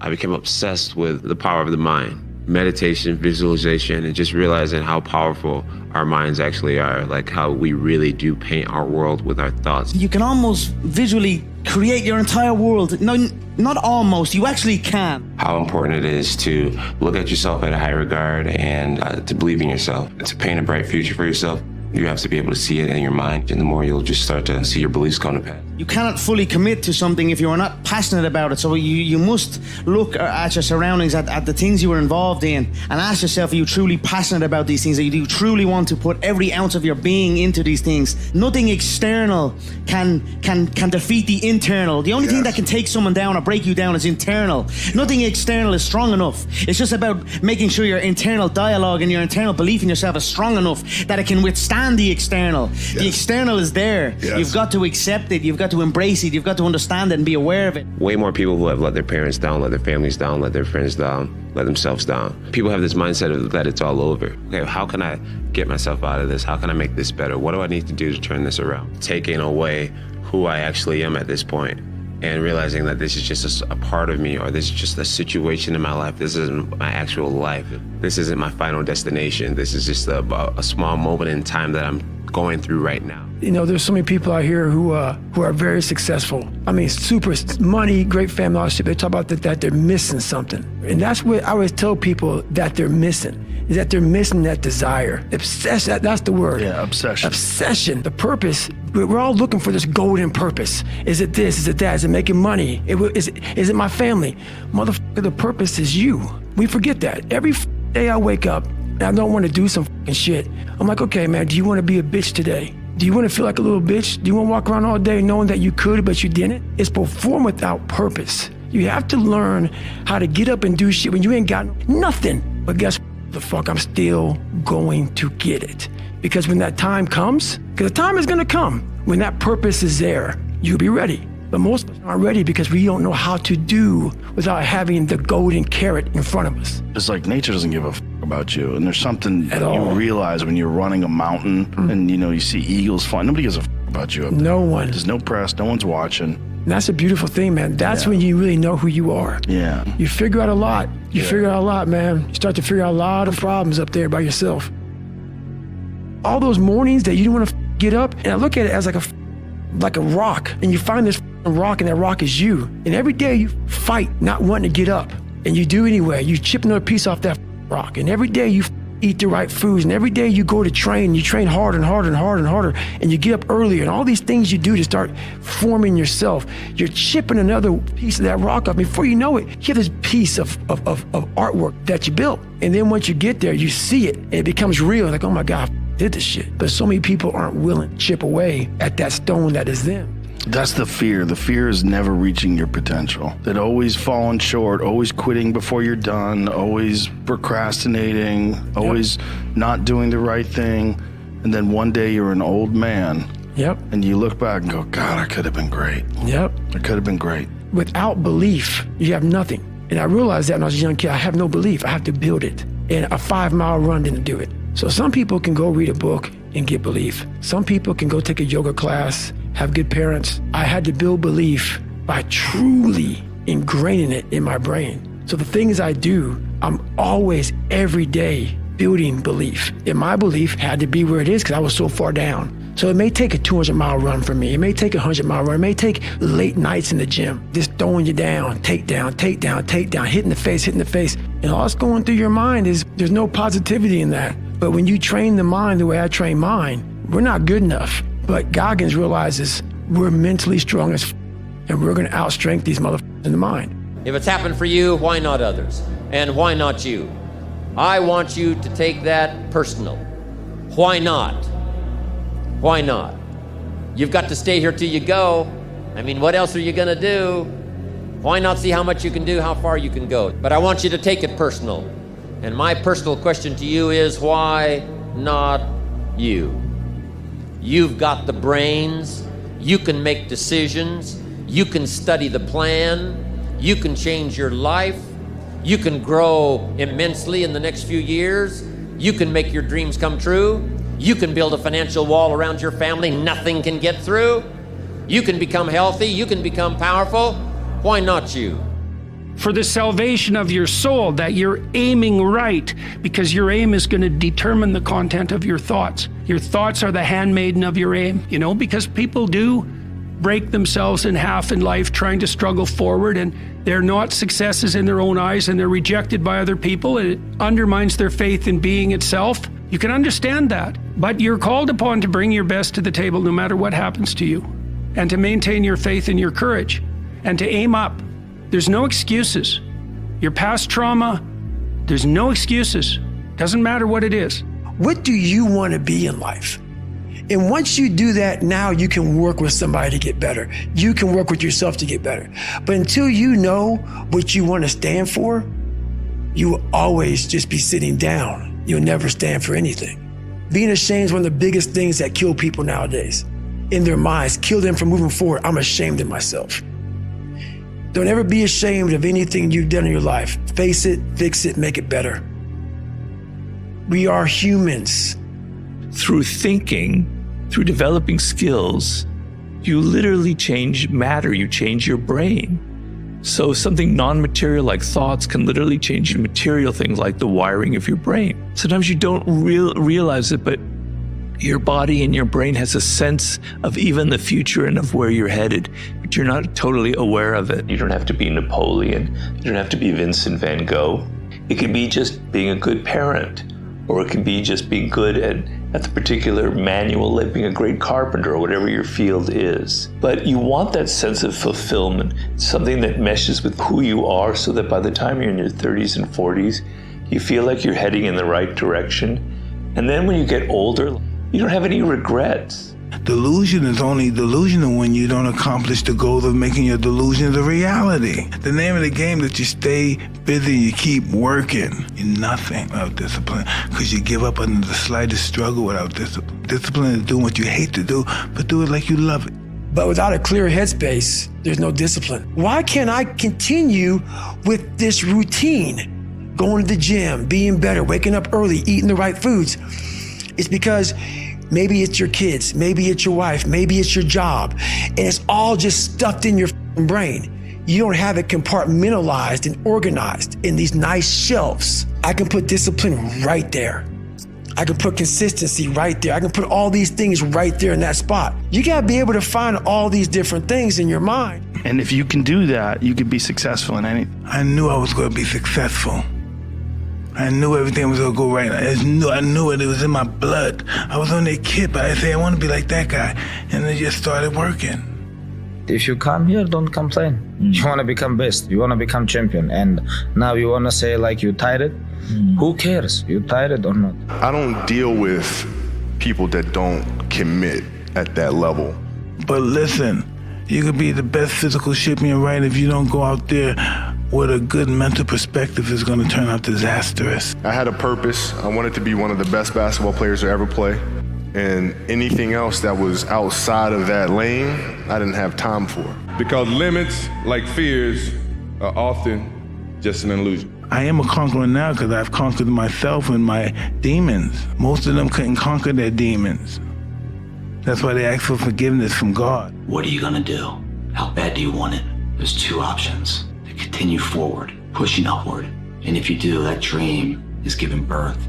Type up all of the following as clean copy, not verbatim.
I became obsessed with the power of the mind. Meditation, visualization, and just realizing how powerful our minds actually are, like how we really do paint our world with our thoughts. You can almost visually create your entire world. No, not almost, you actually can. How important it is to look at yourself at a high regard and to believe in yourself, to paint a bright future for yourself. You have to be able to see it in your mind, and the more you'll just start to see your beliefs come to pass. You cannot fully commit to something if you are not passionate about it. So you must look at your surroundings, at the things you are involved in, and ask yourself, are you truly passionate about these things? Do you truly want to put every ounce of your being into these things? Nothing external can defeat the internal. The only thing that can take someone down or break you down is internal. Nothing external is strong enough. It's just about making sure your internal dialogue and your internal belief in yourself is strong enough that it can withstand the external. Yes. The external is there. Yes. You've got to accept it. You've got to embrace it. You've got to understand it and be aware of it. Way more people who have let their parents down, let their families down, let their friends down, let themselves down. People have this mindset of that it's all over. Okay, how can I get myself out of this? How can I make this better? What do I need to do to turn this around? Taking away who I actually am at this point and realizing that this is just a part of me, or this is just a situation in my life. This isn't my actual life. This isn't my final destination. This is just a small moment in time that I'm going through right now. You know, there's so many people out here who are very successful. I mean, super money, great family, all that shit. They talk about that they're missing something. And that's what I always tell people that they're missing, is that they're missing that desire. Obsession, that's the word. Yeah, obsession. Obsession, the purpose. We're all looking for this golden purpose. Is it this? Is it that? Is it making money? Is it my family? Motherfucker, the purpose is you. We forget that. Every day I wake up and I don't want to do some fucking shit. I'm like, okay, man, do you want to be a bitch today? Do you want to feel like a little bitch? Do you want to walk around all day knowing that you could, but you didn't? It's perform without purpose. You have to learn how to get up and do shit when you ain't got nothing. But guess what the fuck? I'm still going to get it. Because when that time comes, because the time is going to come, when that purpose is there, you'll be ready. But most of us aren't ready because we don't know how to do without having the golden carrot in front of us. It's like nature doesn't give a f about you. And there's something that you realize when you're running a mountain and, you know, you see eagles flying. Nobody gives a f about you up there. No one. There's no press. No one's watching. And that's a beautiful thing, man. That's when you really know who you are. Yeah. You figure out a lot. You figure out a lot, man. You start to figure out a lot of problems up there by yourself. All those mornings that you don't want to get up, and I look at it as like a rock, and you find this rock, and that rock is you. And every day you fight not wanting to get up, and you do anyway. You chip another piece off that rock, and every day you eat the right foods, and every day you go to train, you train harder and harder and harder and harder, and you get up earlier, and all these things you do to start forming yourself. You're chipping another piece of that rock up. Before you know it, you have this piece of artwork that you built. And then once you get there, you see it, and it becomes real. Like, oh my God, I did this shit. But so many people aren't willing to chip away at that stone that is them. That's the fear. The fear is never reaching your potential. That always falling short, always quitting before you're done, always procrastinating, always not doing the right thing. And then one day you're an old man. Yep. And you look back and go, God, I could have been great. Yep. I could have been great. Without belief, you have nothing. And I realized that when I was a young kid, I have no belief. I have to build it. And a 5-mile run didn't do it. So some people can go read a book and get belief. Some people can go take a yoga class, have good parents. I had to build belief by truly ingraining it in my brain. So the things I do, I'm always, every day, building belief. And my belief had to be where it is because I was so far down. So it may take a 200-mile run for me. It may take a 100-mile run. It may take late nights in the gym, just throwing you down, take down, take down, take down, hitting the face. And all that's going through your mind is there's no positivity in that. But when you train the mind the way I train mine, we're not good enough. But Goggins realizes we're mentally strong as and we're going to outstrength these motherfuckers in the mind. If it's happened for you, why not others? And why not you? I want you to take that personal. Why not? Why not? You've got to stay here till you go. I mean, what else are you going to do? Why not see how much you can do, how far you can go? But I want you to take it personal. And my personal question to you is, why not you? You've got the brains, you can make decisions, you can study the plan, you can change your life, you can grow immensely in the next few years, you can make your dreams come true, you can build a financial wall around your family nothing can get through, you can become healthy, you can become powerful. Why not you? for the salvation of your soul, that you're aiming right, because your aim is going to determine the content of your thoughts. Your thoughts are the handmaiden of your aim, you know, because people do break themselves in half in life trying to struggle forward, and they're not successes in their own eyes, and they're rejected by other people, and it undermines their faith in being itself. You can understand that, but you're called upon to bring your best to the table no matter what happens to you, and to maintain your faith and your courage, and to aim up. There's no excuses. Your past trauma, there's no excuses. Doesn't matter what it is. What do you want to be in life? And once you do that, now you can work with somebody to get better. You can work with yourself to get better. But until you know what you want to stand for, you will always just be sitting down. You'll never stand for anything. Being ashamed is one of the biggest things that kill people nowadays. In their minds, kill them from moving forward. I'm ashamed of myself. Don't ever be ashamed of anything you've done in your life. Face it, fix it, make it better. We are humans. Through thinking, through developing skills, you literally change matter, you change your brain. So something non-material like thoughts can literally change material things like the wiring of your brain. Sometimes you don't realize it, but your body and your brain has a sense of even the future and of where you're headed, but you're not totally aware of it. You don't have to be Napoleon. You don't have to be Vincent van Gogh. It can be just being a good parent, or it can be just being good at the particular manual, like being a great carpenter or whatever your field is. But you want that sense of fulfillment, something that meshes with who you are, so that by the time you're in your 30s and 40s, you feel like you're heading in the right direction. And then when you get older, you don't have any regrets. Delusion is only delusional when you don't accomplish the goal of making your delusions a reality. The name of the game is that you stay busy, you keep working. You're nothing without discipline, because you give up under the slightest struggle without discipline. Discipline is doing what you hate to do, but do it like you love it. But without a clear headspace, there's no discipline. Why can't I continue with this routine? Going to the gym, being better, waking up early, eating the right foods. It's because maybe it's your kids, maybe it's your wife, maybe it's your job, and it's all just stuffed in your brain. You don't have it compartmentalized and organized in these nice shelves. I can put discipline right there. I can put consistency right there. I can put all these things right there in that spot. You gotta be able to find all these different things in your mind. And if you can do that, you can be successful in anything. I knew I was going to be successful. I knew everything was gonna go right. I knew it. It was in my blood. I was on that kid, but I said I want to be like that guy, and it just started working. If you come here, don't complain. You want to become best. You want to become champion, and now you want to say like you tired. Who cares? You tired or not? I don't deal with people that don't commit at that level. But listen, you could be the best physical champion, right? If you don't go out there with a good mental perspective, is going to turn out disastrous. I had a purpose. I wanted to be one of the best basketball players to ever play. And anything else that was outside of that lane, I didn't have time for. Because limits, like fears, are often just an illusion. I am a conqueror now because I've conquered myself and my demons. Most of them couldn't conquer their demons. That's why they ask for forgiveness from God. What are you gonna do? How bad do you want it? There's two options. To continue forward, pushing upward. And if you do, that dream is given birth.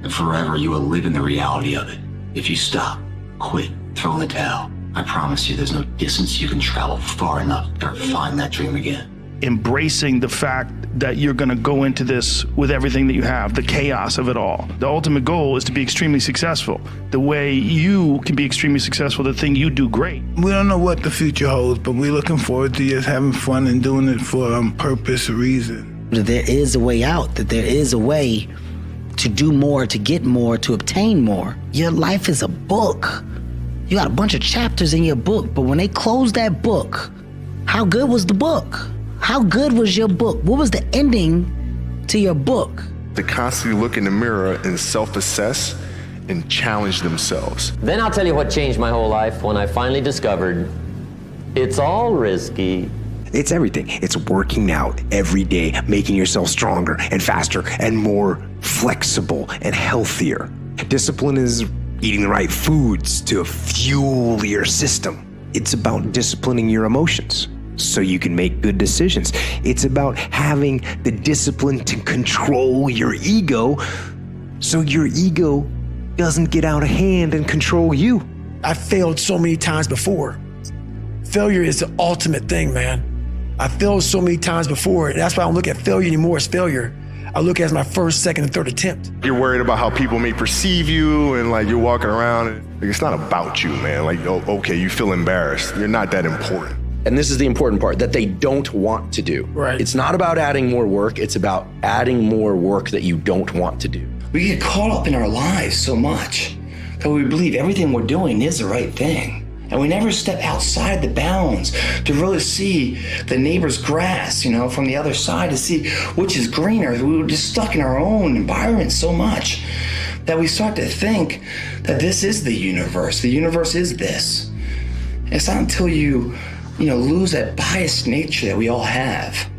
And forever you will live in the reality of it. If you stop, quit, throw in the towel, I promise you there's no distance you can travel far enough to find that dream again. Embracing the fact that you're going to go into this with everything that you have, the chaos of it all. The ultimate goal is to be extremely successful. The way you can be extremely successful, the thing you do great. We don't know what the future holds, but we're looking forward to just having fun and doing it for purpose, reason. There is a way out, that there is a way to do more, to get more, to obtain more. Your life is a book. You got a bunch of chapters in your book, but when they close that book, how good was the book? How good was your book? What was the ending to your book? To constantly look in the mirror and self-assess and challenge themselves. Then I'll tell you what changed my whole life when I finally discovered it's all risky. It's everything. It's working out every day, making yourself stronger and faster and more flexible and healthier. Discipline is eating the right foods to fuel your system. It's about disciplining your emotions. so you can make good decisions. It's about having the discipline to control your ego so your ego doesn't get out of hand and control you. I failed so many times before. Failure is the ultimate thing, man. I failed so many times before, and that's why I don't look at failure anymore as failure. I look at it as my first, second, and third attempt. You're worried about how people may perceive you, and like you're walking around, and like, it's not about you, man. Like, oh, okay, you feel embarrassed. You're not that important. And this is the important part, that they don't want to do. Right. It's not about adding more work, it's about adding more work that you don't want to do. We get caught up in our lives so much that we believe everything we're doing is the right thing. And we never step outside the bounds to really see the neighbor's grass, from the other side, to see which is greener. We were just stuck in our own environment so much that we start to think that this is the universe. The universe is this. It's not until you lose that biased nature that we all have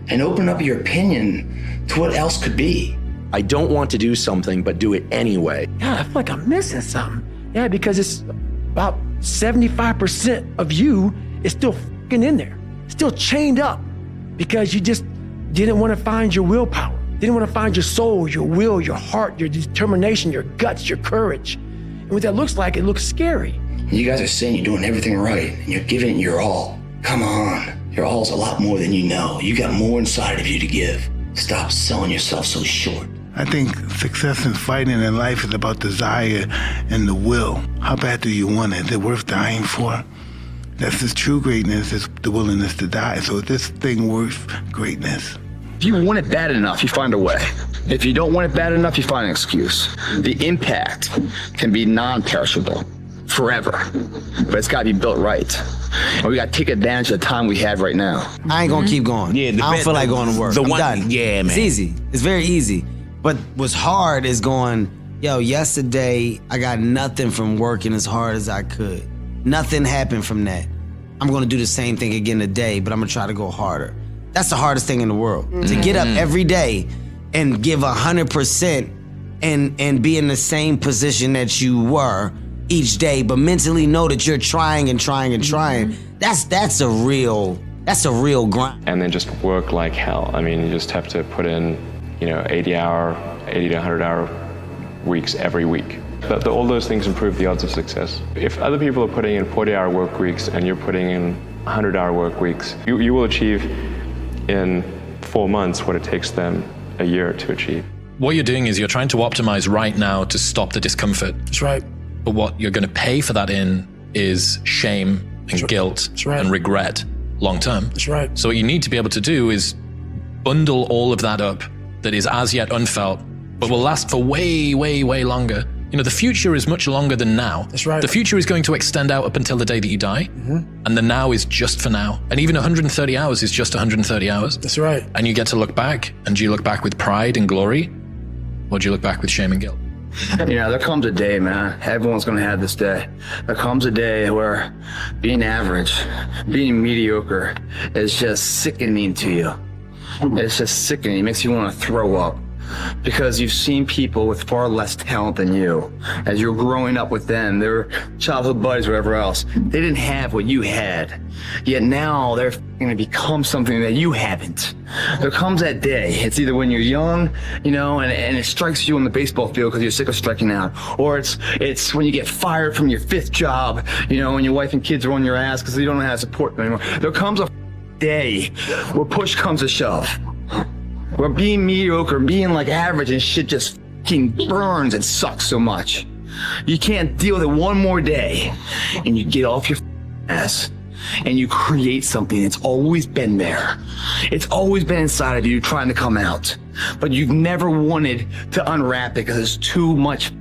and open up your opinion to what else could be. I don't want to do something, but do it anyway. God, I feel like I'm missing something. Yeah, because it's about 75% of you is still fucking in there, still chained up, because you just didn't want to find your willpower, didn't want to find your soul, your will, your heart, your determination, your guts, your courage. And what that looks like, it looks scary. You guys are saying you're doing everything right and you're giving it your all. Come on, your all's a lot more than you know. You got more inside of you to give. Stop selling yourself so short. I think success in fighting in life is about desire and the will. How bad do you want it? Is it worth dying for? That's the true greatness, is the willingness to die. So is this thing worth greatness? If you want it bad enough, you find a way. If you don't want it bad enough, you find an excuse. The impact can be non-perishable forever, but it's got to be built right. And we got to take advantage of the time we have right now. I ain't gonna keep going. Yeah, I don't feel like going to work. I'm done. Yeah, man. It's easy. It's very easy. But what's hard is going, yesterday I got nothing from working as hard as I could. Nothing happened from that. I'm gonna do the same thing again today, but I'm gonna try to go harder. That's the hardest thing in the world. To get up every day and give 100% and be in the same position that you were each day, but mentally know that you're trying and trying and trying. That's a real grind. And then just work like hell. I mean, you just have to put in 80 to 100 hour weeks every week. All those things improve the odds of success. If other people are putting in 40-hour work weeks and you're putting in 100-hour work weeks, you will achieve in 4 months what it takes them a year to achieve. What you're doing is you're trying to optimize right now to stop the discomfort. That's right. But what you're going to pay for that in is shame and guilt and regret long term. That's right. So what you need to be able to do is bundle all of that up that is as yet unfelt, but will last for way, way, way longer. The future is much longer than now. That's right. The future is going to extend out up until the day that you die, and the now is just for now. And even 130 hours is just 130 hours. That's right. And you get to look back, and do you look back with pride and glory, or do you look back with shame and guilt? There comes a day, man. Everyone's going to have this day. There comes a day where being average, being mediocre is just sickening to you. It's just sickening. It makes you want to throw up. Because you've seen people with far less talent than you. As you're growing up with them, their childhood buddies, whatever else, they didn't have what you had. Yet now they're going to become something that you haven't. There comes that day. It's either when you're young, and it strikes you on the baseball field because you're sick of striking out, or it's when you get fired from your 5th job, and your wife and kids are on your ass because you don't know how to support them anymore. There comes a day where push comes to shove. Where being mediocre, being like average and shit just fucking burns and sucks so much. You can't deal with it one more day. And you get off your ass and you create something that's always been there. It's always been inside of you trying to come out. But you've never wanted to unwrap it because there's too much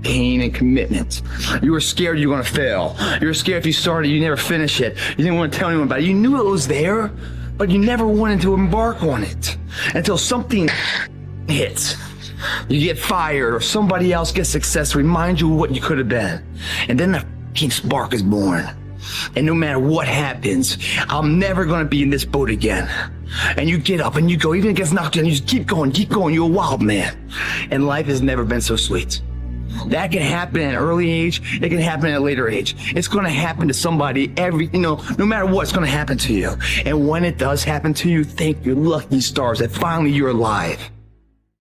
pain and commitment. You were scared you were going to fail. You were scared if you started, you never finish it. You didn't want to tell anyone about it. You knew it was there, but you never wanted to embark on it until something hits. You get fired or somebody else gets success, remind you of what you could have been. And then the fucking spark is born. And no matter what happens, I'm never going to be in this boat again. And you get up and you go, even if it gets knocked down, you just keep going, you're a wild man. And life has never been so sweet. That can happen at an early age. It can happen at a later age. It's going to happen to somebody no matter what, it's going to happen to you. And when it does happen to you, thank your lucky stars that finally you're alive.